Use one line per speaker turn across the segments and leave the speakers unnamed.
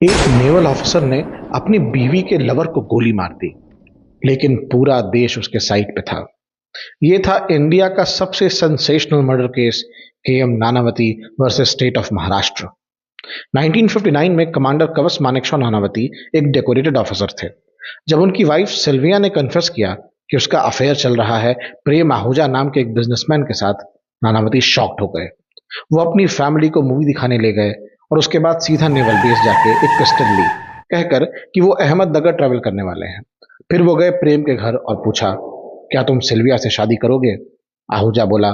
एक naval officer ने अपनी बीवी के लवर को गोली मार दी, लेकिन पूरा देश उसके साइड पे था। ये था इंडिया का सबसे sensational murder case, KM Nanavati versus state of Maharashtra. 1959 में कमांडर कवच मानेकशॉ नानावती एक डेकोरेटेड ऑफिसर थे। जब उनकी वाइफ सिल्विया ने कन्फेस किया कि उसका अफेयर चल रहा है प्रेम आहूजा नाम के एक बिजनेसमैन के साथ, नानावती शॉक्ड हो गए। वो अपनी फैमिली को मूवी दिखाने ले गए और उसके बाद सीधा नेवल बेस जाके एक पिस्टल ली, कहकर कि वो अहमदनगर ट्रैवल करने वाले हैं। फिर वो गए प्रेम के घर और पूछा, क्या तुम सिल्विया से शादी करोगे? आहूजा बोला,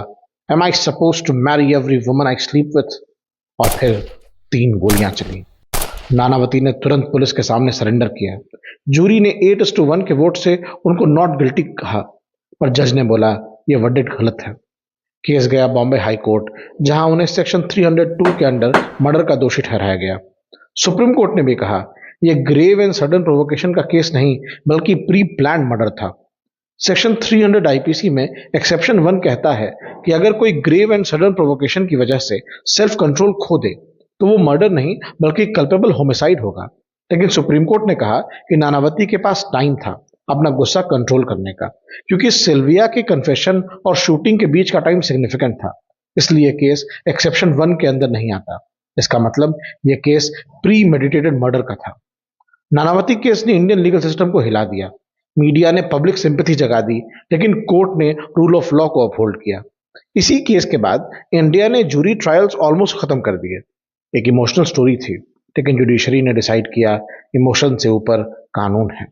am I suppose to marry every woman I sleep with? और फिर 3 गोलियां चली। नानावती ने तुरंत पुलिस के सामने सरेंडर किया। जूरी ने 8:1 के वोट से उनको नॉट गिल्टी कहा, पर जज ने बोला यह वर्डिक्ट गलत है। केस गया बॉम्बे हाई कोर्ट, जहां उन्हें सेक्शन 302 के अंडर मर्डर का दोषी ठहराया गया। सुप्रीम कोर्ट ने भी कहा यह ग्रेव एंड सडन प्रोवोकेशन का केस नहीं, बल्कि प्री प्लान मर्डर था। सेक्शन 300 आईपीसी में एक्सेप्शन 1 कहता है कि अगर कोई ग्रेव एंड सडन प्रोवोकेशन की वजह से सेल्फ कंट्रोल खो दे तो वो मर्डर नहीं बल्कि कल्पेबल होमिसाइड होगा। लेकिन सुप्रीम कोर्ट ने कहा कि नानावती के पास टाइम था अपना गुस्सा कंट्रोल करने का, क्योंकि सिल्विया के कन्फेशन और शूटिंग के बीच का टाइम सिग्निफिकेंट था। इसलिए केस एक्सेप्शन 1 के अंदर नहीं आता। इसका मतलब यह केस प्री मेडिटेटेड मर्डर का था। नानावती केस ने इंडियन लीगल सिस्टम को हिला दिया। मीडिया ने पब्लिक सिंपैथी जगा दी, लेकिन कोर्ट ने रूल ऑफ लॉ को अपहोल्ड किया। इसी केस के बाद इंडिया ने जूरी ट्रायल्स ऑलमोस्ट खत्म कर दिए। एक इमोशनल स्टोरी थी, लेकिन जुडिशरी ने डिसाइड किया इमोशन से ऊपर कानून है।